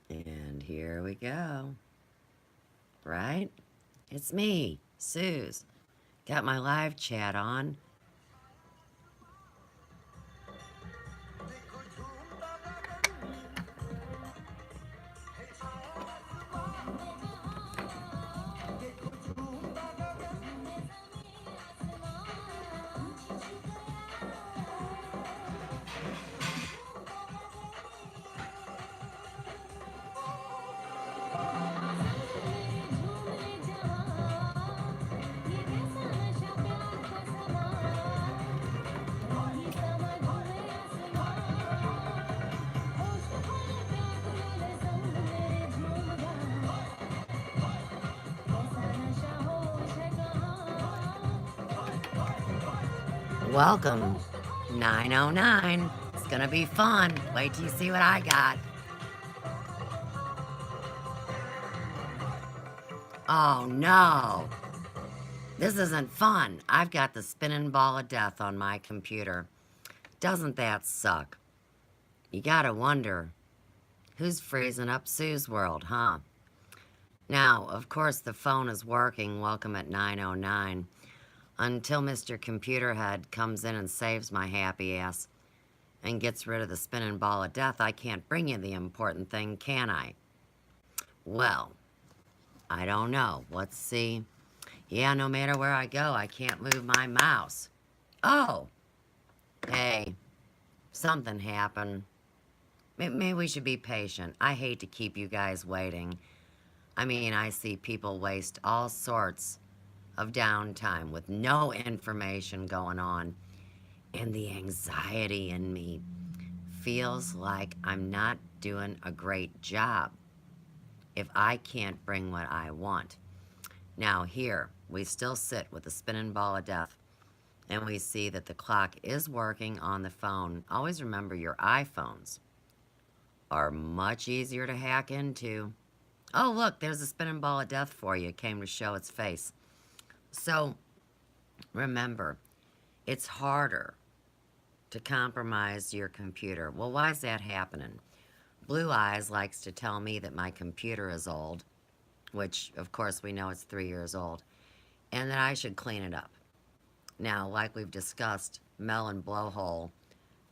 And here we go. Right? It's me, Suze. Got my live chat on. Welcome, 909. It's gonna be fun. Wait till you see what I got. Oh no, this isn't fun. I've got the spinning ball of death on my computer. Doesn't that suck? You gotta wonder, who's freezing up Sue's world, huh? Now, of course, the phone is working. Welcome at 909. Until Mr. Computer Head comes in and saves my happy ass and gets rid of the spinning ball of death, I can't bring you the important thing, can I? Well, I don't know. Let's see. Yeah, no matter where I go, I can't move my mouse. Oh, hey, something happened. Maybe we should be patient. I hate to keep you guys waiting. I mean, I see people waste all sorts of downtime with no information going on, and the anxiety in me feels like I'm not doing a great job if I can't bring what I want. Now here, we still sit with the spinning ball of death, and we see that the clock is working on the phone. Always remember your iPhones are much easier to hack into. Oh, look, there's a spinning ball of death for you. It came to show its face. So, remember, it's harder to compromise your computer. Well, why is that happening? Blue Eyes likes to tell me that my computer is old, which, of course, we know it's 3 years old, and that I should clean it up. Now, like we've discussed, Mel and Blowhole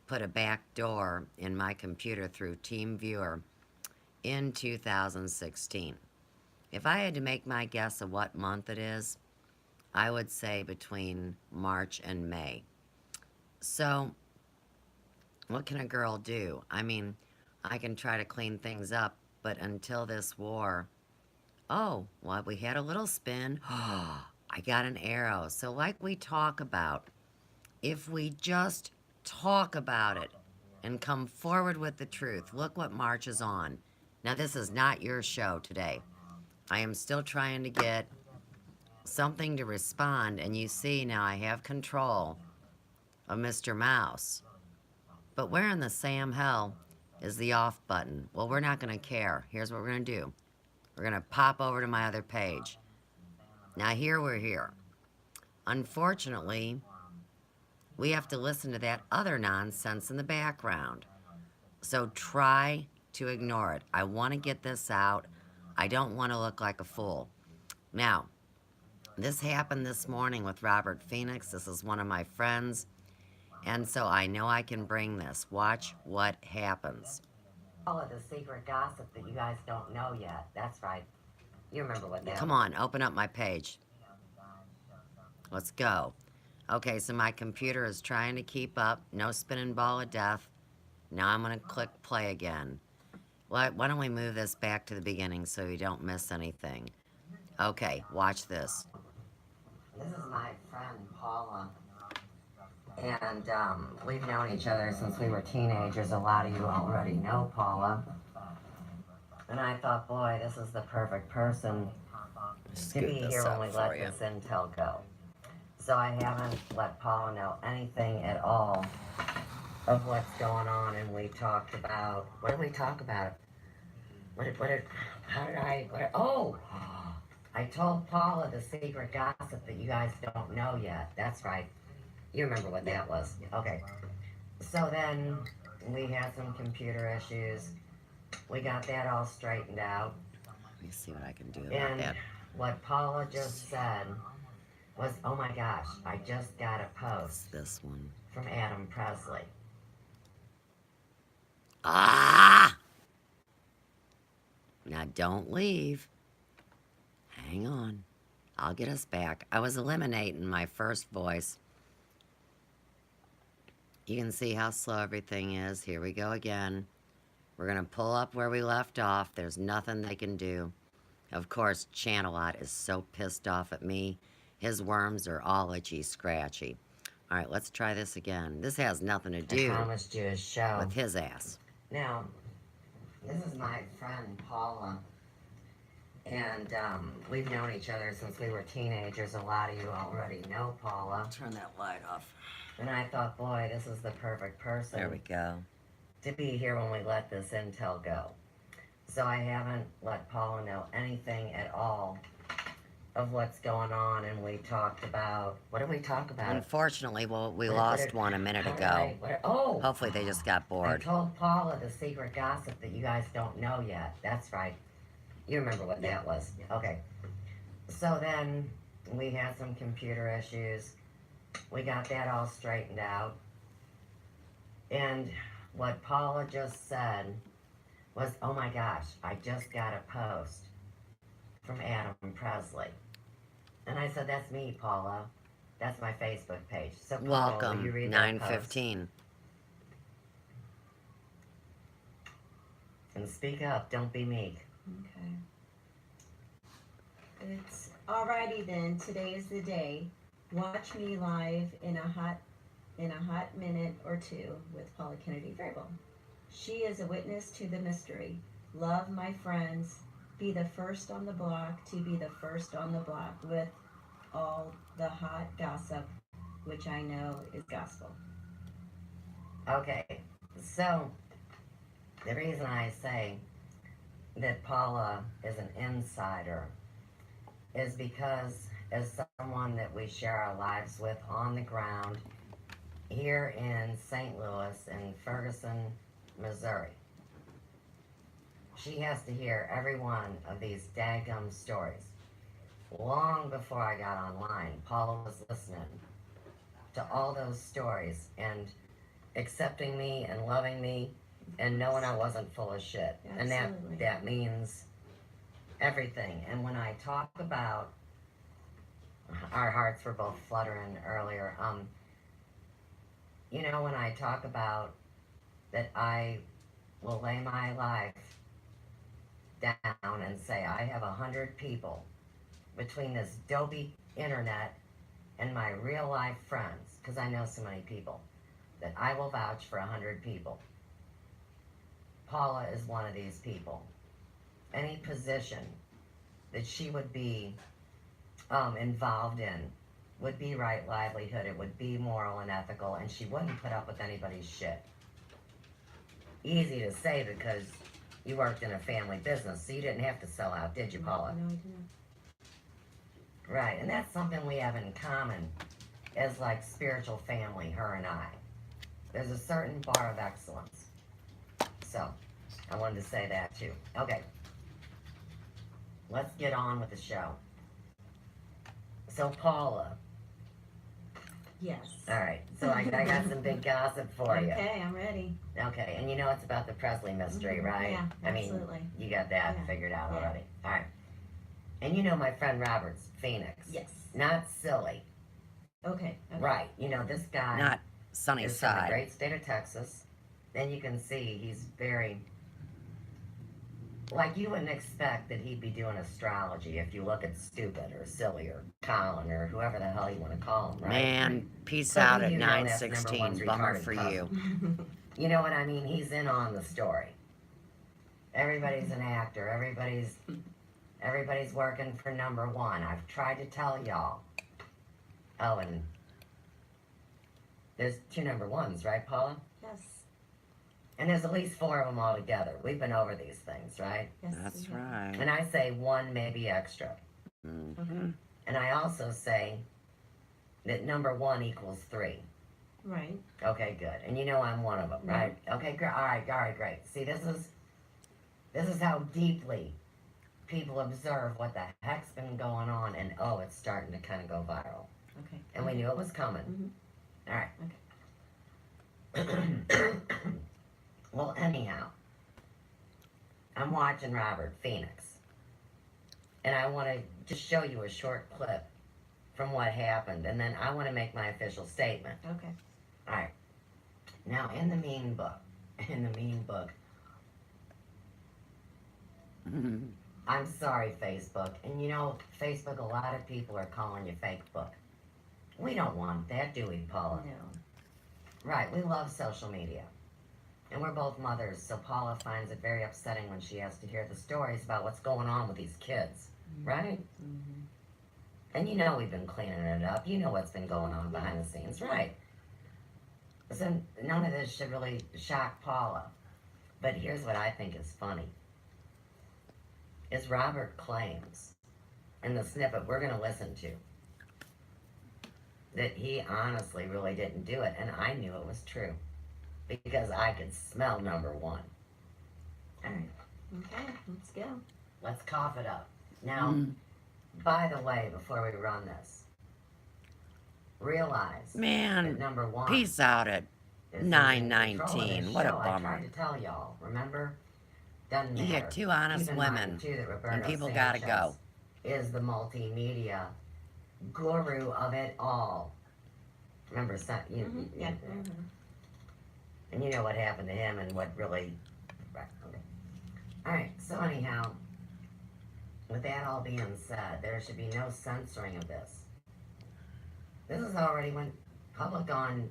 put a back door in my computer through TeamViewer in 2016. If I had to make my guess of what month it is, I would say between March and May. So, what can a girl do? I mean, I can try to clean things up, but until this war... Oh, well, we had a little spin. I got an arrow. So like we talk about, if we just talk about it and come forward with the truth, look what marches on. Now, this is not your show today. I am still trying to get something to respond, and you see now I have control of Mr. Mouse. But where in the Sam hell is the off button? Well, we're not going to care. Here's what we're going to do. We're going to pop over to my other page. Now, here we're here. Unfortunately, we have to listen to that other nonsense in the background. So try to ignore it. I want to get this out. I don't want to look like a fool. Now, this happened this morning with Robert Phoenix. This is one of my friends. And so I know I can bring this. Watch what happens. All of the secret gossip that you guys don't know yet. That's right. You remember what that... Come on, open up my page. Let's go. Okay, so my computer is trying to keep up. No spinning ball of death. Now I'm going to click play again. Why don't we move this back to the beginning so you don't miss anything? Okay, watch this. This is my friend, Paula. And we've known each other since we were teenagers. A lot of you already know Paula. And I thought, boy, this is the perfect person to be here when we let this intel go. So I haven't let Paula know anything at all of what's going on. And we talked about, what did we talk about? I told Paula the secret gossip that you guys don't know yet. That's right. You remember what that was. Okay. So then we had some computer issues. We got that all straightened out. Let me see what I can do about And that. what Paula just said was, oh my gosh, I just got a It's post this one. from Adam Presley. Ah! Now don't leave. Hang on. I'll get us back. I was eliminating my first voice. You can see how slow everything is. Here we go again. We're going to pull up where we left off. There's nothing they can do. Of course, Channelot is so pissed off at me. His worms are all itchy, scratchy. All right, let's try this again. This has nothing to I do promised you a show. with his ass. Now, this is my friend Paula. And we've known each other since we were teenagers. A lot of you already know Paula. Turn that light off. And I thought, boy, this is the perfect person There we go. to be here when we let this intel go. So I haven't let Paula know anything at all of what's going on. And we talked about, what did we talk about? Unfortunately, well, we What lost did- one a minute how did ago. Oh! Hopefully they just got I bored. told Paula the secret gossip that you guys don't know yet. That's right. You remember what that was. Okay. So then we had some computer issues. We got that all straightened out. And what Paula just said was, oh my gosh, I just got a post from Adem Presley. And I said, that's me, Paula. That's my Facebook page. So Paula, will you Welcome, read that post? 9:15. And speak up, don't be meek. Okay. It's alrighty then. Today is the day. Watch me live in a hot minute or two with Paula Kennedy Vrabel. She is a witness to the mystery. Love my friends. Be the first on the block to be the first on the block with all the hot gossip, which I know is gospel. Okay, so the reason I say that Paula is an insider is because as someone that we share our lives with on the ground here in St. Louis and Ferguson, Missouri, she has to hear every one of these daggum stories. Long before I got online, Paula was listening to all those stories and accepting me and loving me and knowing I wasn't full of shit. Absolutely. And that means everything. And when I talk about, our hearts were both fluttering earlier, you know, when I talk about that I will lay my life down and say I have 100 people between this dopey internet and my real life friends, because I know so many people, that I will vouch for 100 people. Paula is one of these people. Any position that she would be involved in would be right livelihood, it would be moral and ethical, and she wouldn't put up with anybody's shit. Easy to say because you worked in a family business, so you didn't have to sell out, did you, Paula? No, I didn't. Right, and that's something we have in common as like spiritual family, her and I. There's a certain bar of excellence. So, I wanted to say that too. Okay. Let's get on with the show. So, Paula. Yes. All right, so I got some big gossip for you. Okay, I'm ready. Okay, and you know it's about the Presley mystery, right? Yeah, I mean, absolutely. you got that Yeah. figured out Yeah. already. All right. And you know my friend Robert's Phoenix. Yes. Not silly. Okay. Right. You know, this guy Not sunny is from the side. great state of Texas. Then you can see he's very, like, you wouldn't expect that he'd be doing astrology if you look at Stupid or Silly or Colin or whoever the hell you want to call him, right? Man, peace But out we at do know that's number 9:16. one's Bummer retarded for cousin. you. You know what I mean? He's in on the story. Everybody's an actor. Everybody's working for number one. I've tried to tell y'all. Oh, and there's 2 number ones, right, Paula? Yes. And there's at least 4 of them all together. We've been over these things, right? Yes. That's we have. right. And I say 1, maybe extra. Mm-hmm. And I also say that number 1 equals 3. Right. Okay, good. And you know I'm one of them, right? Okay, great. All right, great. See, this is This is how deeply people observe what the heck's been going on, and oh, it's starting to kind of go viral. Okay. And we knew it was coming. Mm-hmm. All right. Well, anyhow, I'm watching Robert Phoenix, and I want to just show you a short clip from what happened, and then I want to make my official statement. Okay. All right. Now, in the mean book, I'm sorry, Facebook. And you know, Facebook, a lot of people are calling you fake book. We don't want that, do we, Paula? No. Right, we love social media. And we're both mothers, so Paula finds it very upsetting when she has to hear the stories about what's going on with these kids. Right? Mm-hmm. And you know we've been cleaning it up. You know what's been going on behind the scenes, right? So none of this should really shock Paula. But here's what I think is funny. Is Robert claims, in the snippet we're going to listen to, that he honestly really didn't do it. And I knew it was true. Because I could smell number one. All right. Okay, let's go. Let's cough it up. Now, by the way, before we run this, realize that Man, number one peace out at is in control of 9:19. this What a show. I bummer. tried to tell y'all, remember? Doesn't You matter. get two honest Keep in mind, women, too, that Roberto and people gotta Sanchez go. is the multimedia guru of it all. Remember, Yeah. Mm-hmm. And you know what happened to him and what really... Right, okay. Alright, so anyhow, with that all being said, there should be no censoring of this. This has already went public on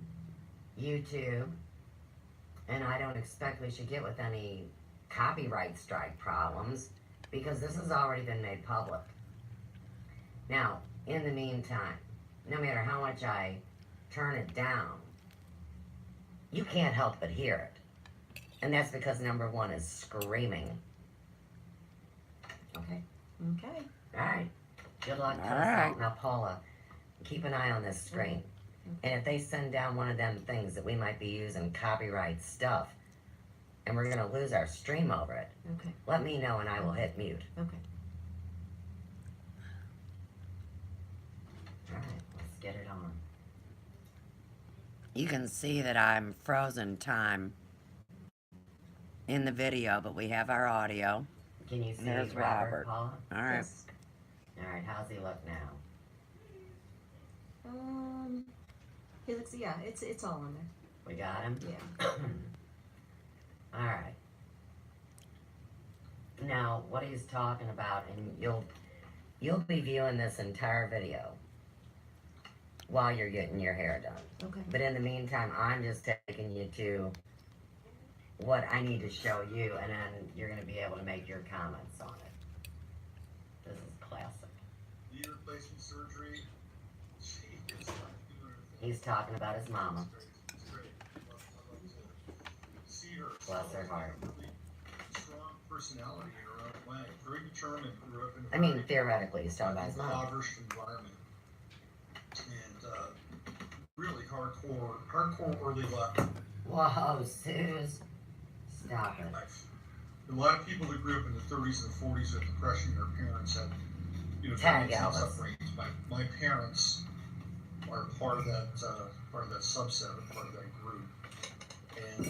YouTube, and I don't expect we should get with any copyright strike problems, because this has already been made public. Now, in the meantime, no matter how much I turn it down, you can't help but hear it. And that's because number one is screaming. Okay? Okay. Alright. Good luck to All us all. right. Now, Paula, keep an eye on this screen. And if they send down one of them things that we might be using copyright stuff, and we're going to lose our stream over it, Okay. let me know and I will hit mute. Okay. Alright, let's get it on. You can see that I'm frozen time in the video, but we have our audio. Can you see There's Robert, Robert. Paula? All right. Yes. Alright, how's he look now? He looks. Yeah. It's all on there. We got him? Yeah. Alright. Now, what he's talking about, and you'll be viewing this entire video while you're getting your hair done. Okay. But in the meantime, I'm just taking you to what I need to show you, and then you're going to be able to make your comments on it. This is classic. Knee replacement surgery. She is like doing everything. He's talking about his mama. It's great. I love to see her. Bless her heart. Really strong personality in her own way. Very determined. Grew up in a I mean, very theoretically, he's talking about his mama. impoverished environment. And really hardcore early life. Whoa, Suze. Stop it. life. A lot of people that grew up in the 30s and 40s with depression, their parents had, Tag very intense Elvis. upbringings. My parents are part of that subset, or part of that group. And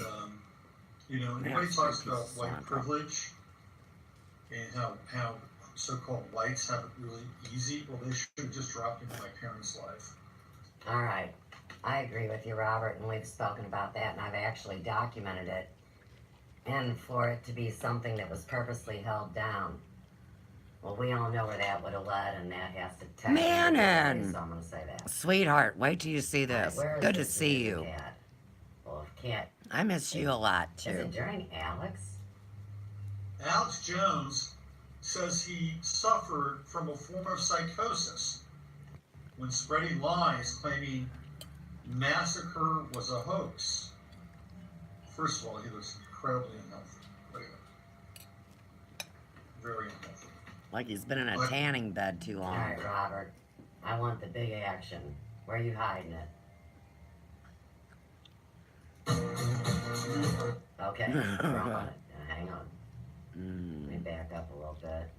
everybody Yes, talks thank you, about white Sandra. privilege and how so-called whites have it really easy. Well, they should have just dropped into my parents' life. All right. I agree with you, Robert, and we've spoken about that, and I've actually documented it. And for it to be something that was purposely held down, well, we all know where that would have led, and that has to technically be Mannon. so I'm going to say that. Sweetheart, wait till you see All right, this. where is Good to this see you. cat? Well, if cat, I miss you a lot, is too. it during Alex? Alex Jones says he suffered from a form of psychosis when spreading lies claiming massacre was a hoax. First of all, he looks incredibly unhealthy. Very unhealthy. Like he's been in a tanning bed too All long. right, Robert. I want the big action. Where are you hiding it? Okay, wrong on it. Hang on. Let me back up a little bit.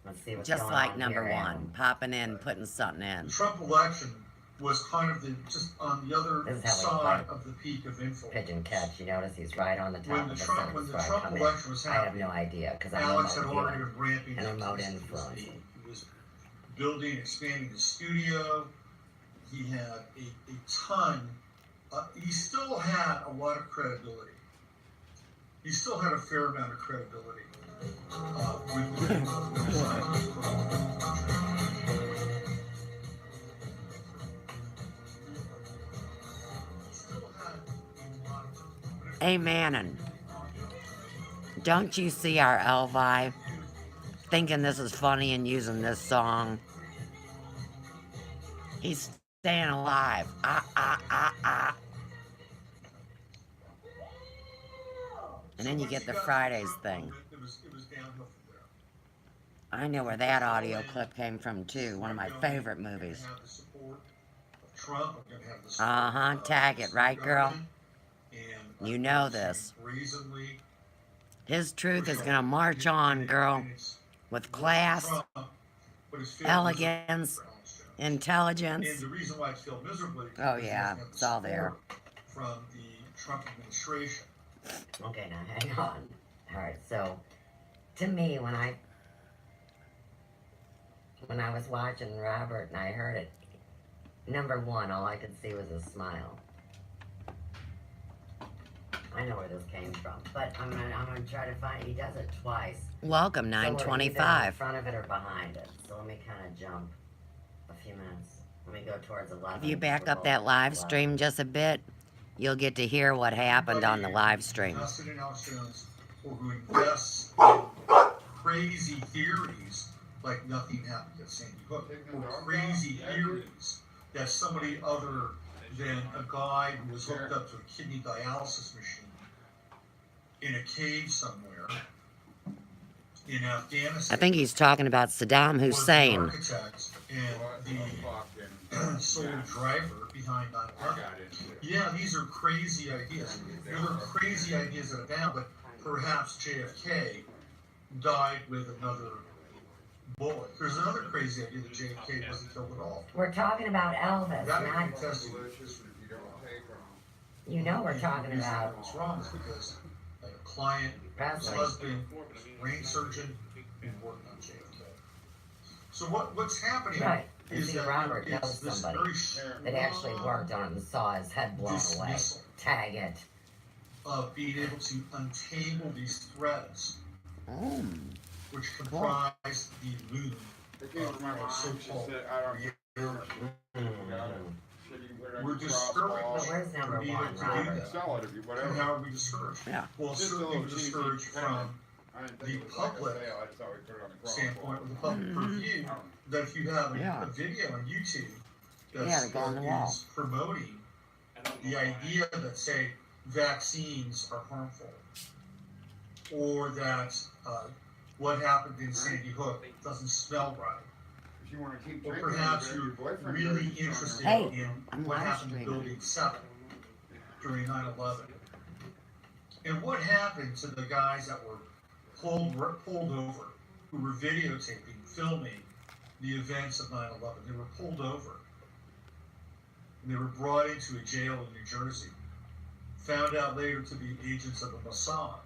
Let's see what's Just going like on number here, one, Adam. popping in, putting something in. The Trump election was kind of just on the other This is how we side play of the peak of influence. Pigeon catch. You notice he's right on the top When of the the Trump, sentence when the where I Trump come in. election was I have happening, no idea because I'm Alex had remote already viewing. been ramping And up remote his influence. peak. He was building, expanding his studio. He had a ton. He still had a lot of credibility. He still had a fair amount of credibility with the Amen. And don't you see our Elvi thinking this is funny and using this song? He's staying alive. And then you get the Fridays thing. It was downhill from there. I know where that audio clip came from too. One of my favorite I'm movies. gonna have the support of Trump. I'm gonna have the support Uh-huh. of Tag it, right, girl? government, and You I'm know going to this. brazenly His truth push is on gonna it. march And on, it- girl, and it's with worked class, for Trump, but it's failed elegance, miserably for Alex Jones. intelligence. And the reason why it failed miserably is Oh, because he yeah, doesn't have the it's all there. support from the Trump administration. Okay, now hang on. All right, so to me, when I was watching Robert and I heard it, number one, all I could see was a smile. I know where this came from, but I'm gonna try to find. He does it twice. Welcome, So we're either in 925. front of it or behind it. So let me kind of jump a few minutes. Let me go towards 11. If you back We're up that both live 11. stream just a bit, you'll get to hear what happened on the live stream. Invested in Alex Jones, or who invests in crazy theories like nothing happened at Sandy Hook, or crazy theories that somebody other than a guy who was hooked up to a kidney dialysis machine in a cave somewhere in Afghanistan. I think he's talking about Saddam was the Hussein. architect and the sole driver behind 9/11. Yeah, these are crazy ideas. They're crazy ideas that abound, but perhaps JFK died with another bullet. There's another crazy idea that JFK wasn't killed at all. We're talking about Elvis, That not. can test You know we're talking about. What's wrong is because I had a client, his Presley. husband, was a brain surgeon, and worked on JFK. So what's happening Right. And is see, that Robert it's knows this somebody very that actually worked on it and saw his head blown away. dismissal Tag it. of being able to untangle these threads, Mm. which comprise the loom of our so-called reality. We're discouraged But where's number from being able one, to do Robert? that. Sell it if you And whatever. how are we discouraged? Yeah. Well, Just a certainly little we're teeny discouraged penny. from I didn't the think it was like a public sale, I just thought we put it on the cross. standpoint, with the public review, that if you have Yeah. a video on YouTube Yeah, that's, they go on the wall. is promoting the idea that, say, vaccines are harmful, or that what happened in Sandy Hook doesn't smell right, If you wanna keep or drinking, perhaps your you're boyfriend really drinks on interested your- Hey, in I'm what live happened in streaming. Building 7 during 9/11. And what happened to the guys that were pulled over, who were videotaping, filming the events of 9/11? They were pulled over. And they were brought into a jail in New Jersey. Found out later to be agents of the Mossad.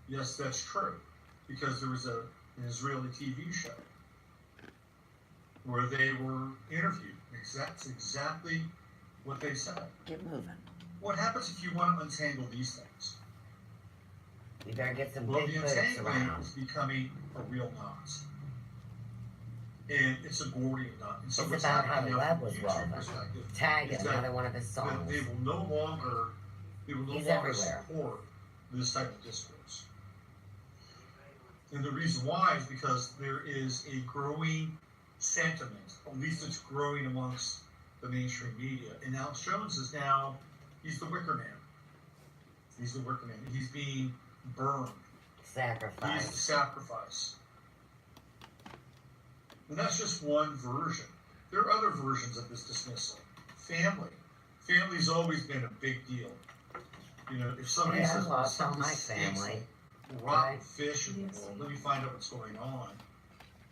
Yes, that's true. Because there was an Israeli TV show where they were interviewed. That's exactly what they said. Get moving. What happens if you want to untangle these things? You better get some Well, big the boots entangling around. is becoming a real knot. And it's a Gordian knot. And so It's what's about how happening the now web from a was YouTube woven. perspective Tag is it, that- another one of his that songs. they will no longer He's everywhere. support this type of discourse. And the reason why is because there is a growing sentiment, at least it's growing amongst the mainstream media. And Alex Jones is now, he's the wicker man. He's the wicker man. He's being burned. He's the Sacrifice. sacrifice. And that's just one version. There are other versions of this dismissal. Family. Family's always been a big deal. You know, if somebody Yeah, I says, well, lost all my something stinks, family. rotten Right. fish in the world. Let me find out what's going on.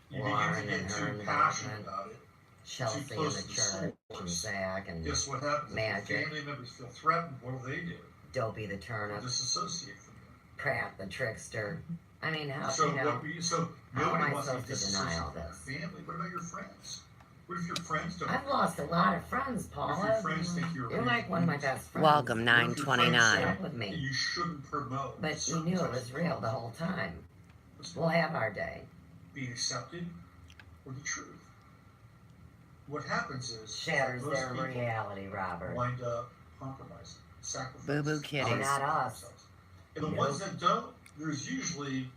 You Warren begin to and get her too passionate involvement. about it. Chelsea and close the to the church and source. Zach and Guess what happens? If Magic. your family members feel threatened, what do? Dopey the They'll turnip. disassociate from you. Pratt the trickster. I mean, how, So you know, what? So how nobody am I wants to supposed to deny disassociate all from their this? family. What about your friends? What if your friends don't? I've lost a lot of friends, What if your Paula. friends think You're like one of my best friends. Welcome, What if your friends 929. shared with me? You shouldn't promote. But you certain knew it types was of real the content. whole time. What's We'll have our day. being accepted or the truth? What happens is Shatters most their people reality, Robert. wind up compromising, sacrificing. Boo Boo Kitties. Oh, not us. And the Nope. ones that don't, there's usually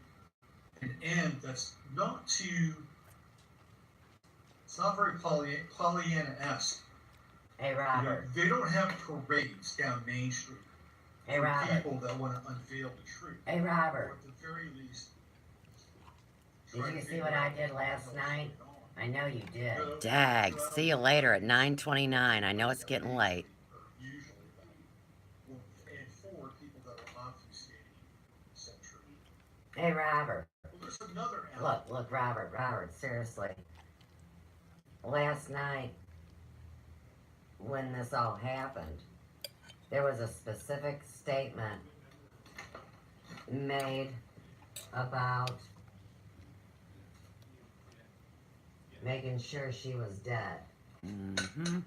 an end that's not too. It's not very Pollyanna-esque. Hey, You know, Robert. they don't have parades down Main Street Hey, for Robert. people that want to unveil the truth. Hey, Or Robert. at the very least, Did try you to see figure what I out did last what's night? going on. I know you did. So, Dag, see you later at 9:29. I know it's getting late. Usually about, well, and for people that are obfuscating century. Hey, Robert. Well, there's another element. Look, Robert, seriously. Last night, when this all happened, there was a specific statement made about making sure she was dead. Mm-hmm.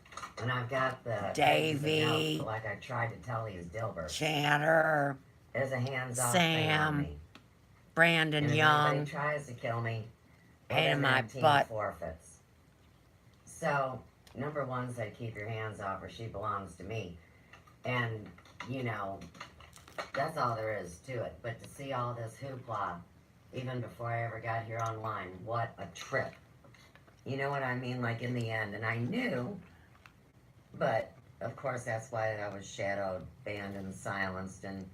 And I've got the Davey. notes, like I tried to tell these Dilbert. Chatter, There's a hands-off thing on Sam, me. Brandon And if Young. anybody tries to kill me, Pain in then my that team butt. forfeits. So, number one said, keep your hands off her. She belongs to me. And, you know, that's all there is to it. But to see all this hoopla, even before I ever got here online, what a trip. You know what I mean? Like in the end. And I knew, but of course that's why I was shadowed, banned, and silenced, and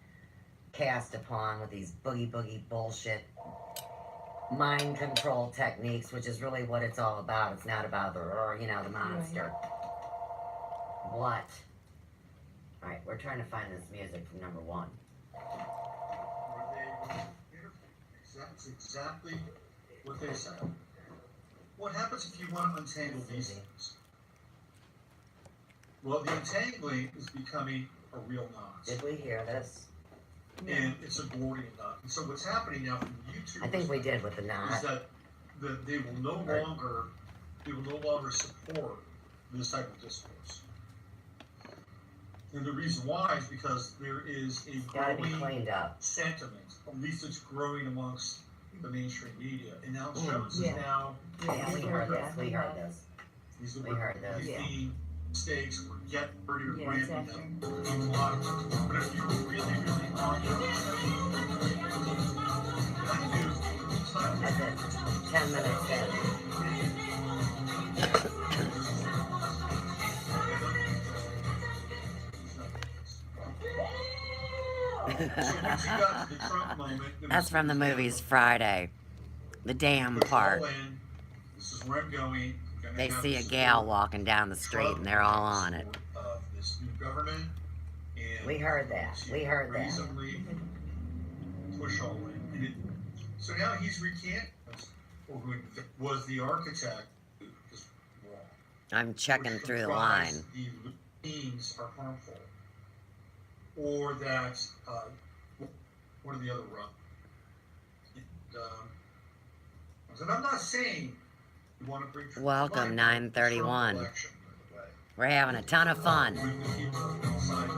cast upon with these boogie bullshit mind control techniques, which is really what it's all about. It's not about the, you know, the monster. What? Alright, we're trying to find this music from number one. Where they interview. That's exactly what they said. What happens if you want to untangle these things? Well, the untangling is becoming a real knot. Did we hear this? And it's a Gordian knot. And so what's happening now from YouTube I think we did with the is knot. that they will no longer support this type of discourse. And the reason why is because there is a Gotta be growing cleaned up. sentiment, at least it's growing amongst the mainstream media. And now Jones Yeah. is now Yeah, we heard this. We heard this. he's We heard this. he's Yeah. being staged or get ready to Yeah, brand exactly. them. But if you really on your That's it. 10 minutes in. That's from the movies Friday. The damn part. This is where I'm going. I'm gonna They have see the a gal support walking down the street and they're all on it. of this new government, and We heard that. to We heard that. reasonably push all in. And so now he's recanting, or who was the architect, is wrong. I'm checking Which through the comprise line. The means are harmful, or that what are the other run? And I'm not saying you want to bring Trump Welcome, to life, 931. Trump election, by the way. We're having a ton of fun. With the people inside.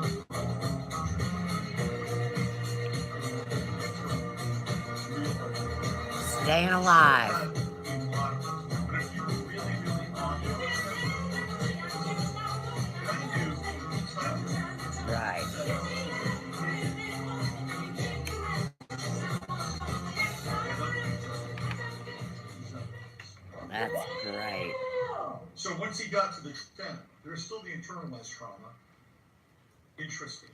Staying alive. But if you were really on Right. That's great. So once he got to the extent, there's still the internalized trauma. Interesting.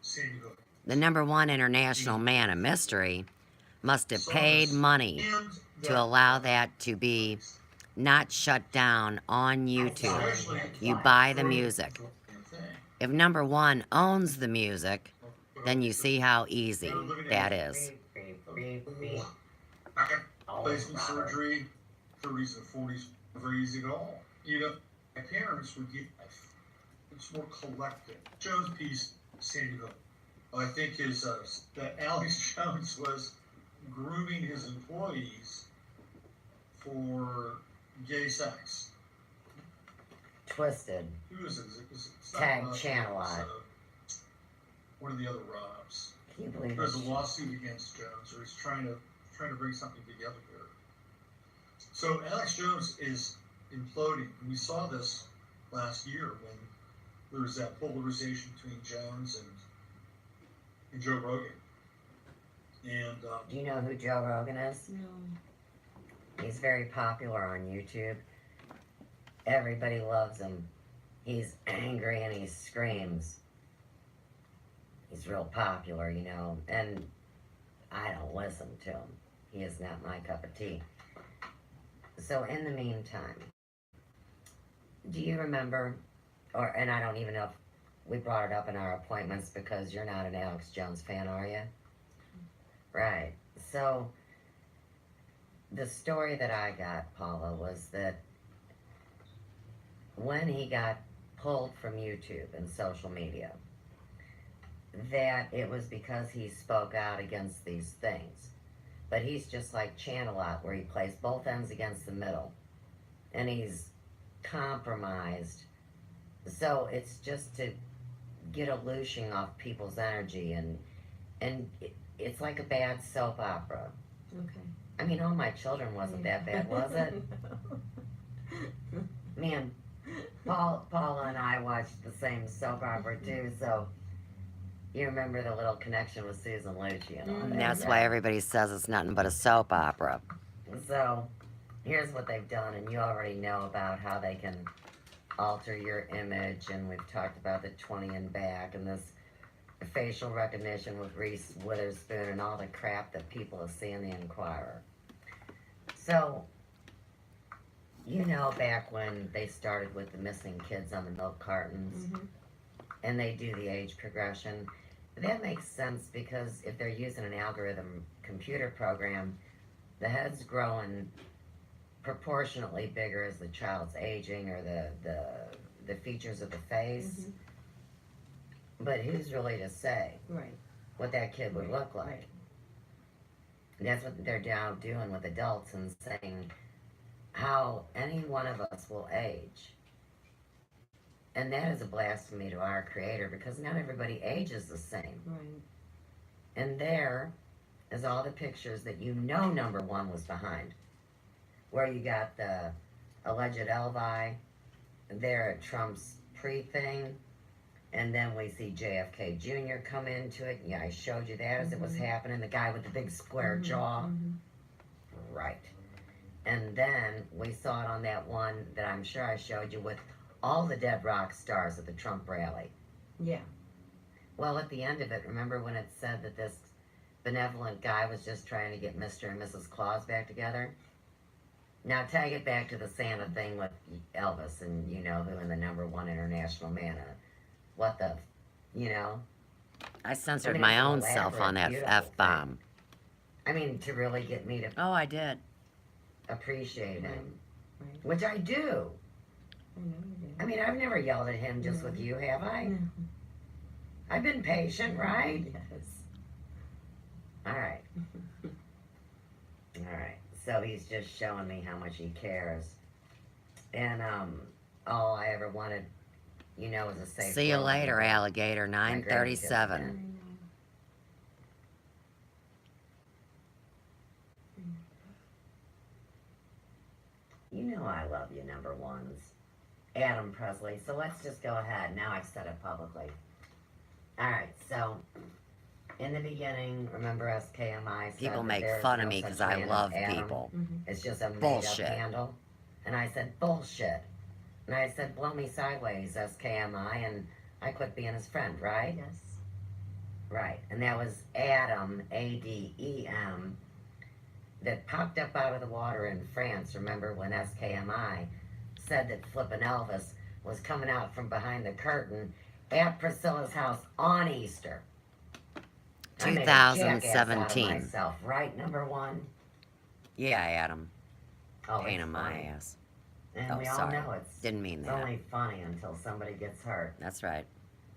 Sandy Hook. The number one international man of mystery must have paid money to allow that to be not shut down on YouTube. You buy the music. If number one owns the music, then you see how easy that is. replacement surgery, 30s and 40s, very easy at all. You know, my parents would get, it's more collective. Jones piece, Sandy Hook. I think that Alex Jones was grooming his employees for gay sex. Twisted. Who is it? It's not Tag Rob, Channelot. One of the other Robs. Can you believe There's a it? lawsuit against Jones, or he's trying to bring something together here. So Alex Jones is imploding, and we saw this last year when there was that polarization between Jones and Joe Rogan. And Do you know who Joe Rogan is? No. He's very popular on YouTube. Everybody loves him. He's angry and he screams. He's real popular, you know, and I don't listen to him. He is not my cup of tea. So in the meantime, do you remember, and I don't even know if we brought it up in our appointments because you're not an Alex Jones fan, are you? Right. So the story that I got, Paula, was that when he got pulled from YouTube and social media, that it was because he spoke out against these things. But he's just like Channelot, where he plays both ends against the middle. And he's compromised. So it's just to get a looshing off people's energy. And it's like a bad soap opera. Okay. I mean, All My Children wasn't that bad, was it? Man, Paula and I watched the same soap opera too, so you remember the little connection with Susan Lucci and all that. And that's why everybody says it's nothing but a soap opera. So, here's what they've done, and you already know about how they can alter your image, and we've talked about the 20 and back, and this facial recognition with Reese Witherspoon, and all the crap that people see in the Inquirer. So, you know, back when they started with the missing kids on the milk cartons, Mm-hmm. and they do the age progression, that makes sense because if they're using an algorithm computer program, the head's growing proportionately bigger as the child's aging, or the features of the face. Mm-hmm. But who's really to say Right. what that kid would look like? Right. And that's what they're now doing with adults, and saying how any one of us will age. And that is a blasphemy to our Creator, because not everybody ages the same. Right. And there is all the pictures that you know number one was behind. Where you got the alleged Elvi there at Trump's pre-thing. And then we see JFK Jr. come into it. Yeah, I showed you that as it was happening. The guy with the big square jaw. Mm-hmm. Right. And then we saw it on that one that I'm sure I showed you with all the dead rock stars at the Trump rally. Yeah. Well, at the end of it, remember when it said that this benevolent guy was just trying to get Mr. and Mrs. Claus back together? Now tag it back to the Santa thing with Elvis and you know who, in the #1 international man. What the, you know? I censored I mean, my it's an own self on that elaborate, beautiful F-bomb. I mean, to really get me to Oh, I did. appreciate him, Right. which I do. I know you do. I mean, I've never yelled at him just with you, have I? No. I've been patient, right? Yes. All right. All right. So he's just showing me how much he cares. And all I ever wanted, you know, was a safe. See you world. later, alligator. My grandkids 9:37. I know. You know I love you, #1s. Adem, Presley. So let's just go ahead. Now I've said it publicly. Alright, so in the beginning, remember SKMI said People that make there is fun no of me such because I man as love Adem. people. Mm-hmm. It's just a made Bullshit. up handle. And I said, bullshit. And I said, blow me sideways, SKMI, and I quit being his friend, right? Yes. Right. And that was Adem, A-D-E-M, that popped up out of the water in France. Remember when SKMI said that flippin' Elvis was coming out from behind the curtain at Priscilla's house on Easter. I made a jackass out of 2017. myself, right? Number one. Yeah, Adam. Oh, Pain it's in my funny. ass. And Oh, we all sorry. know it's Didn't mean it's that. only funny until somebody gets hurt. That's right.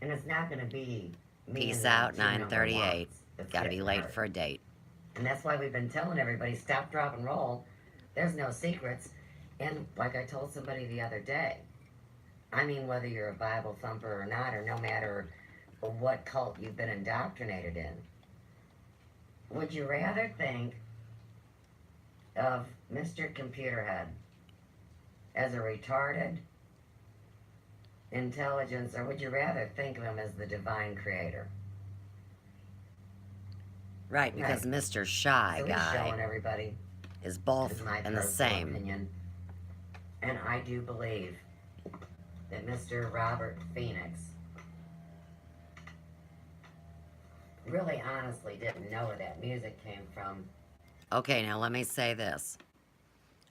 And it's not going to be me Peace and the out, two number 9:38. ones that's Gotta be getting late hurt. for a date. And that's why we've been telling everybody, stop, drop, and roll. There's no secrets. And like I told somebody the other day, I mean, whether you're a Bible thumper or not, or no matter what cult you've been indoctrinated in, would you rather think of Mr. Computerhead as a retarded intelligence, or would you rather think of him as the divine creator? Right, because Mr. Shy So he's showing Guy everybody is both is my and the personal same. opinion. And I do believe that Mr. Robert Phoenix really honestly didn't know where that music came from. Okay, now let me say this.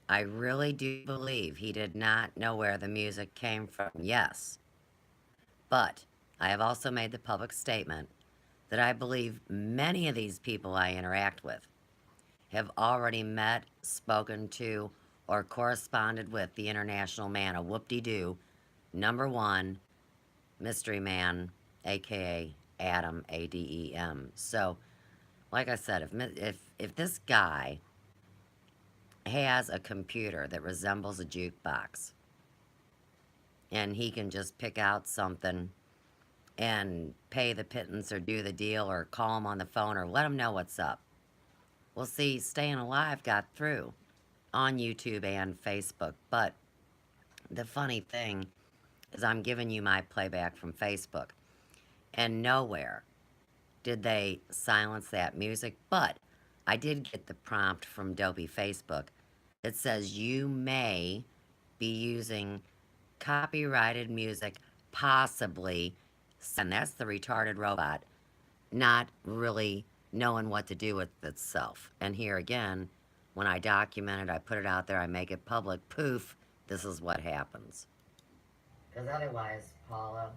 I really do believe he did not know where the music came from, yes. But I have also made the public statement that I believe many of these people I interact with have already met, spoken to, or corresponded with the international man, a whoop-de-doo, number one, mystery man, aka Adem, A-D-E-M. So, like I said, if this guy has a computer that resembles a jukebox, and he can just pick out something and pay the pittance or do the deal or call him on the phone or let him know what's up. Well, see, Staying Alive got through on YouTube and Facebook, but the funny thing is I'm giving you my playback from Facebook, and nowhere did they silence that music, but I did get the prompt from Dopey Facebook. It says you may be using copyrighted music, possibly, and that's the retarded robot not really knowing what to do with itself. And here again, when I document it, I put it out there, I make it public, poof, this is what happens. Because otherwise, Paula,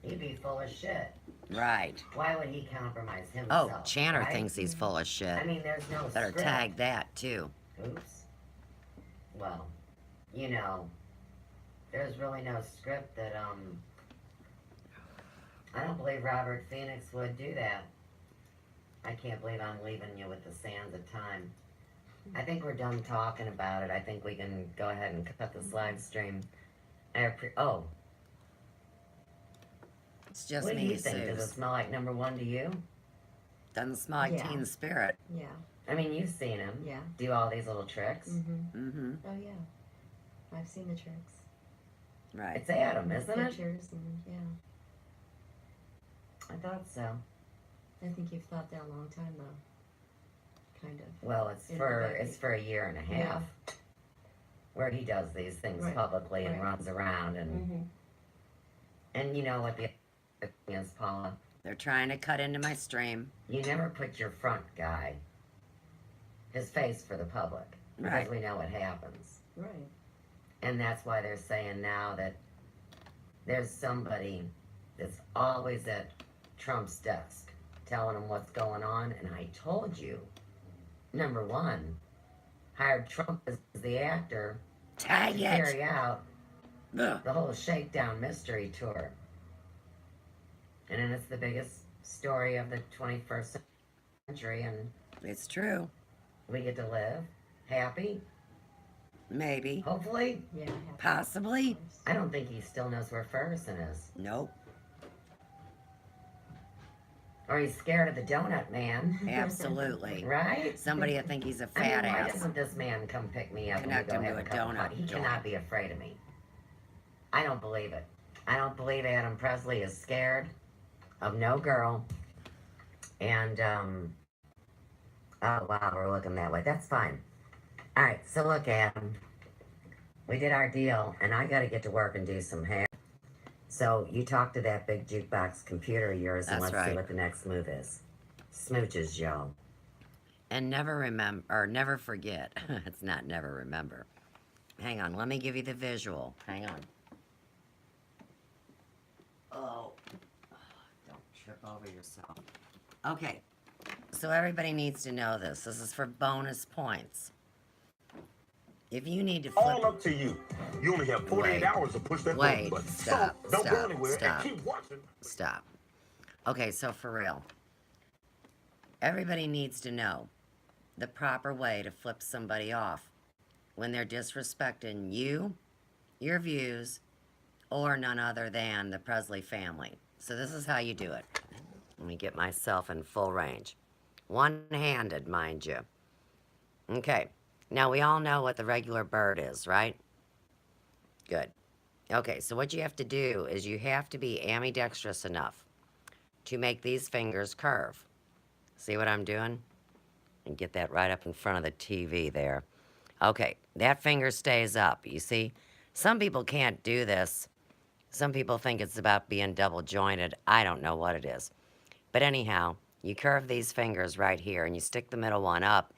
he'd be full of shit. Right. Why would he compromise himself? Oh, Channer right? thinks he's full of shit. I mean, there's no Better script. tag that, too. Oops. Well, you know, there's really no script that, I don't believe Robert Phoenix would do that. I can't believe I'm leaving you with the sands of time. I think we're done talking about it. I think we can go ahead and cut this live stream. Oh, It's just what do me, you think? Does it Suze. smell like number one to you? Doesn't smell like Yeah. Teen Spirit. Yeah. I mean, you've seen him Yeah. do all these little tricks. Mm-hmm. Mm-hmm. Oh, yeah. I've seen the tricks. Right. It's Adam, isn't it? Pictures and, yeah. I thought so. I think you've thought that a long time, though. Kind of. Well, it's In for the baby. it's for a year and a half, where he does these things Right. publicly and Right. runs around Mm-hmm. and you know what the other thing is, Paula. They're trying to cut into my stream. You never put your front guy, his face for the public, because Right. we know what happens. Right. And that's why they're saying now that there's somebody that's always at Trump's desk telling him what's going on. And I told you, number one, hired Trump as the actor Tag to it. carry out Ugh. the whole Shakedown Mystery Tour. And then it's the biggest story of the 21st century, and It's true. we get to live happy, Maybe. hopefully. Yeah. happy. Possibly. I don't think he still knows where Ferguson is. Nope. Or he's scared of the donut man. Absolutely. Right? Somebody will think he's a I mean, fat why ass. doesn't this man come pick me up Connect and we him go to have a a cup of donut coffee? He joint. cannot be afraid of me. I don't believe it. I don't believe Adam Presley is scared of no girl. And, oh wow, we're looking that way. That's fine. Alright, so look, Adam. We did our deal, and I gotta get to work and do some hair. So you talk to that big jukebox computer of yours, and That's let's see right. what the next move is. Smooches, Joe. And never remember, or never forget. It's not never remember. Hang on, let me give you the visual. Hang on. Oh, don't trip over yourself. Okay, so everybody needs to know this. This is for bonus points. If you need to flip... All up to you. You only have 48 hours to push that vote button. Stop, so don't stop, go anywhere stop, and keep watching. stop. Okay, so for real. Everybody needs to know the proper way to flip somebody off when they're disrespecting you, your views, or none other than the Presley family. So this is how you do it. Let me get myself in full range. One-handed, mind you. Okay, now we all know what the regular bird is, right? Good. Okay, so what you have to do is you have to be ambidextrous enough to make these fingers curve. See what I'm doing? And get that right up in front of the TV there. Okay, that finger stays up, you see? Some people can't do this. Some people think it's about being double jointed. I don't know what it is. But anyhow, you curve these fingers right here and you stick the middle one up,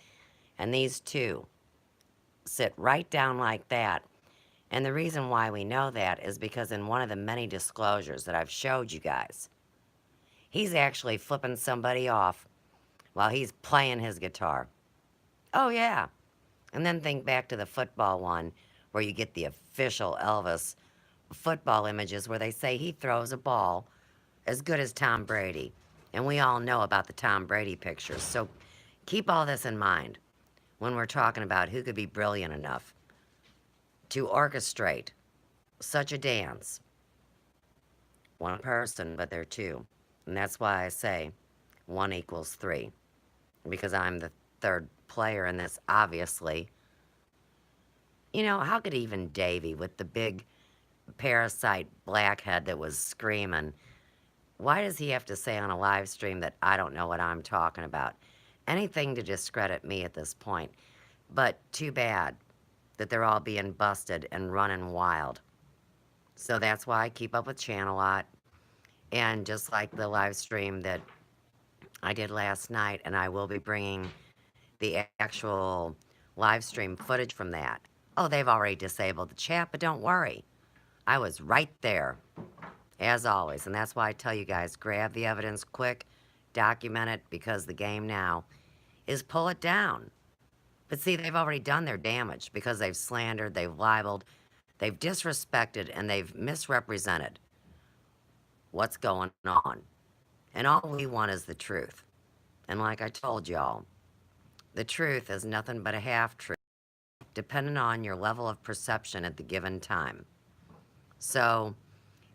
and these two sit right down like that. And the reason why we know that is because in one of the many disclosures that I've showed you guys, he's actually flipping somebody off while he's playing his guitar. Oh yeah. And then think back to the football one where you get the official Elvis football images where they say he throws a ball as good as Tom Brady. And we all know about the Tom Brady pictures. So keep all this in mind when we're talking about who could be brilliant enough to orchestrate such a dance. One person, but they're two. And that's why I say 1 equals 3. Because I'm the third player in this, obviously. You know, how could even Davy with the big parasite blackhead that was screaming, why does he have to say on a live stream that I don't know what I'm talking about? Anything to discredit me at this point. But too bad that they're all being busted and running wild. So that's why I keep up with Channelot. And just like the live stream that I did last night, and I will be bringing the actual live stream footage from that. Oh, they've already disabled the chat, but don't worry. I was right there, as always. And that's why I tell you guys, grab the evidence quick, document it, because the game now is pull it down. But see, they've already done their damage because they've slandered, they've libeled, they've disrespected, and they've misrepresented what's going on. And all we want is the truth. And like I told y'all, the truth is nothing but a half-truth, depending on your level of perception at the given time. So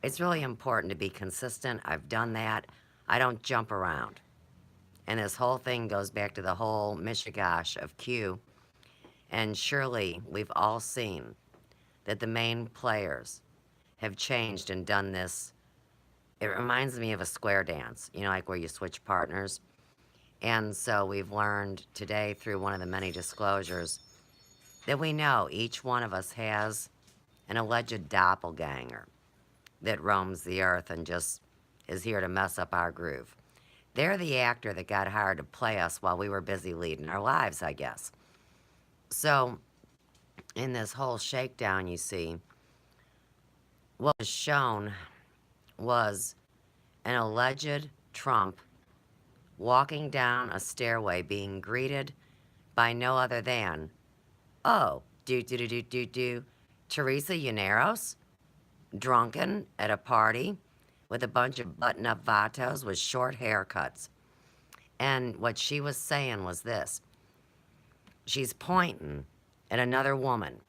it's really important to be consistent. I've done that. I don't jump around. And this whole thing goes back to the whole mishigash of Q. And surely we've all seen that the main players have changed and done this. It reminds me of a square dance, you know, like where you switch partners. And so we've learned today through one of the many disclosures that we know each one of us has an alleged doppelganger that roams the earth and just is here to mess up our groove. They're the actor that got hired to play us while we were busy leading our lives, I guess. So in this whole shakedown, you see, what was shown was an alleged Trump walking down a stairway being greeted by no other than, oh, Teresa Llaneros, drunken at a party with a bunch of button-up vatos with short haircuts. And what she was saying was this. She's pointing at another woman.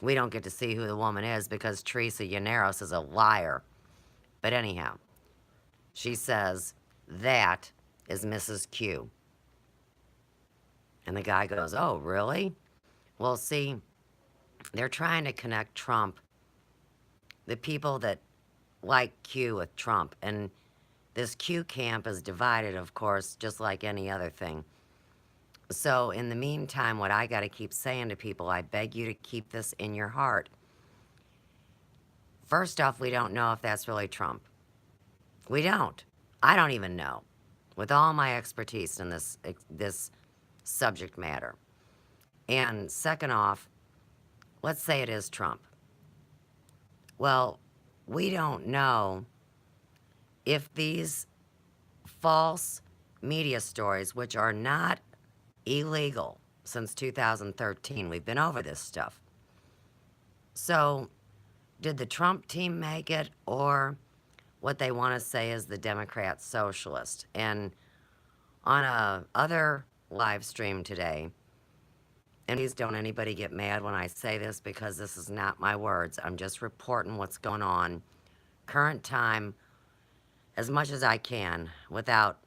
We don't get to see who the woman is because Teresa Llaneros is a liar. But anyhow, she says, that is Mrs. Q. And the guy goes, oh, really? Well, see, they're trying to connect Trump, the people that like Q with Trump. And this Q camp is divided, of course, just like any other thing. So in the meantime, what I got to keep saying to people, I beg you to keep this in your heart. First off, we don't know if that's really Trump. We don't. I don't even know, with all my expertise in this subject matter. And second off, let's say it is Trump. Well, we don't know if these false media stories, which are not illegal since 2013. We've been over this stuff. So, did the Trump team make it, or what they want to say is the Democrat socialist? And on a other live stream today, and please don't anybody get mad when I say this because this is not my words. I'm just reporting what's going on, current time, as much as I can without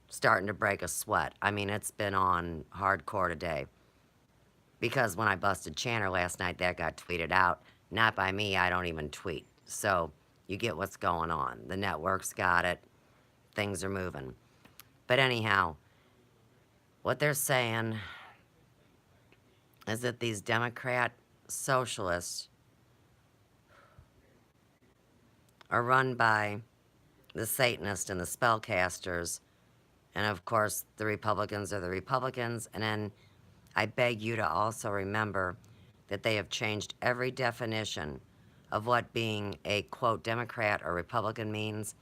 starting to break a sweat. I mean, it's been on hardcore today. Because when I busted Channer last night, that got tweeted out. Not by me, I don't even tweet. So you get what's going on. The network's got it. Things are moving. But anyhow, what they're saying is that these Democrat socialists are run by the Satanists and the spellcasters. And of course, the Republicans are the Republicans. And then I beg you to also remember that they have changed every definition of what being a, quote, Democrat or Republican means,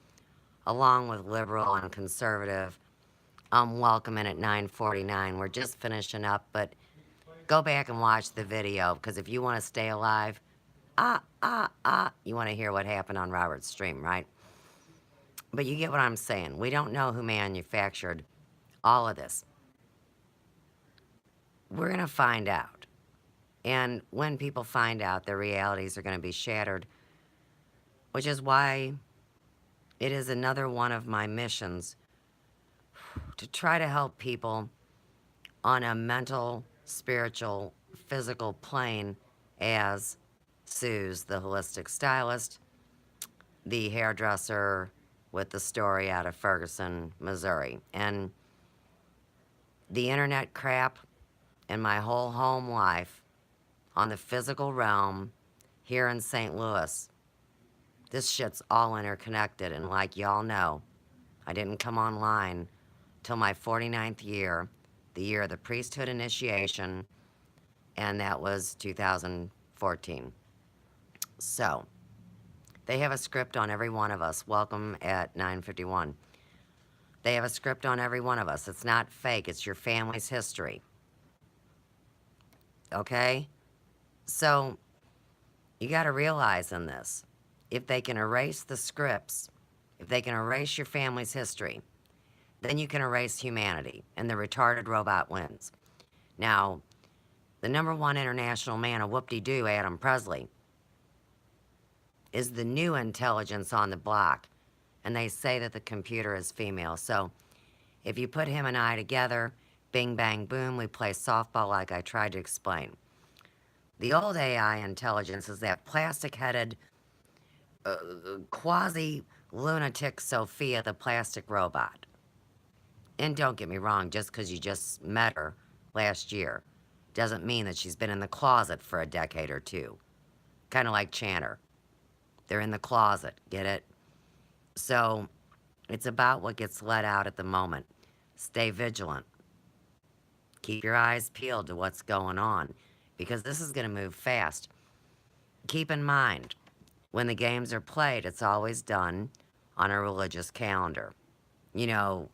along with liberal and conservative. Welcome in at 9:49. We're just finishing up, but go back and watch the video, because if you want to stay alive, you want to hear what happened on Robert's stream, right? But you get what I'm saying. We don't know who manufactured all of this. We're going to find out. And when people find out, their realities are going to be shattered, which is why it is another one of my missions to try to help people on a mental, spiritual, physical plane as Sue's the holistic stylist, the hairdresser with the story out of Ferguson, Missouri. And the internet crap and my whole home life on the physical realm here in St. Louis, this shit's all interconnected. And like y'all know, I didn't come online till my 49th year, the year of the priesthood initiation, and that was 2014. So, they have a script on every one of us. Welcome at 9:51. They have a script on every one of us. It's not fake. It's your family's history. Okay? So, you got to realize in this, if they can erase the scripts, if they can erase your family's history, then you can erase humanity, and the retarded robot wins. Now, the #1 international man of whoop-de-doo, Adem Presley, is the new intelligence on the block, and they say that the computer is female. So if you put him and I together, bing, bang, boom, we play softball like I tried to explain. The old AI intelligence is that plastic-headed, quasi-lunatic Sophia, the plastic robot. And don't get me wrong, just because you just met her last year doesn't mean that she's been in the closet for a decade or two. Kind of like Channer. They're in the closet, get it? So, it's about what gets let out at the moment. Stay vigilant. Keep your eyes peeled to what's going on, because this is going to move fast. Keep in mind, when the games are played, it's always done on a religious calendar. You know,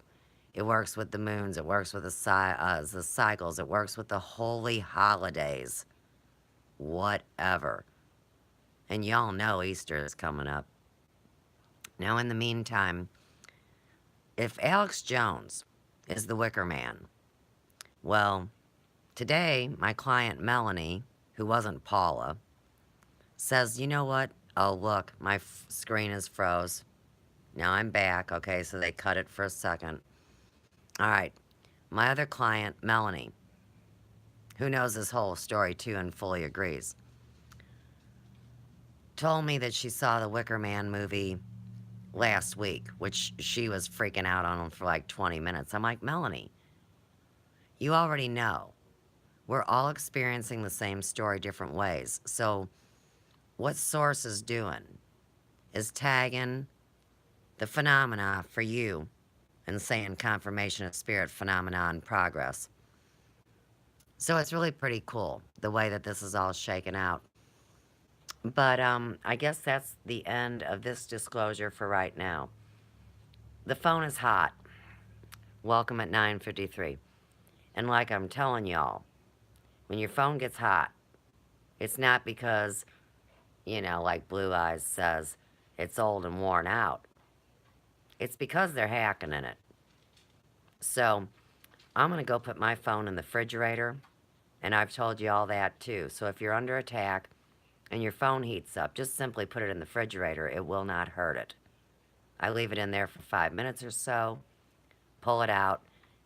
it works with the moons, it works with the cycles, it works with the holy holidays. Whatever. And y'all know Easter is coming up. Now, in the meantime, if Alex Jones is the Wicker Man, well, today, my client Melanie, who wasn't Paula, says, you know what? Oh, look, my screen is froze. Now I'm back. Okay, so they cut it for a second. All right, my other client, Melanie, who knows this whole story too and fully agrees, told me that she saw the Wicker Man movie last week, which she was freaking out on for like 20 minutes. I'm like, Melanie, you already know. We're all experiencing the same story different ways. So what Source is doing is tagging the phenomena for you and saying confirmation of spirit phenomena in progress. So it's really pretty cool the way that this is all shaken out. But I guess that's the end of this disclosure for right now. The phone is hot. Welcome at 9:53. And like I'm telling y'all, when your phone gets hot, it's not because, like Blue Eyes says, it's old and worn out. It's because they're hacking in it. So, I'm going to go put my phone in the refrigerator, and I've told you all that too. So if you're under attack and your phone heats up, just simply put it in the refrigerator. It will not hurt it. I leave it in there for 5 minutes or so, pull it out,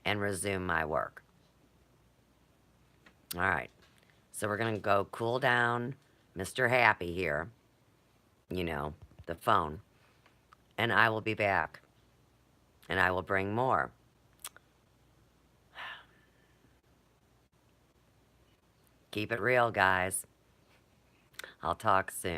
and resume my work. All right. So we're going to go cool down Mr. Happy here, the phone, and I will be back, and I will bring more. Keep it real, guys. I'll talk soon.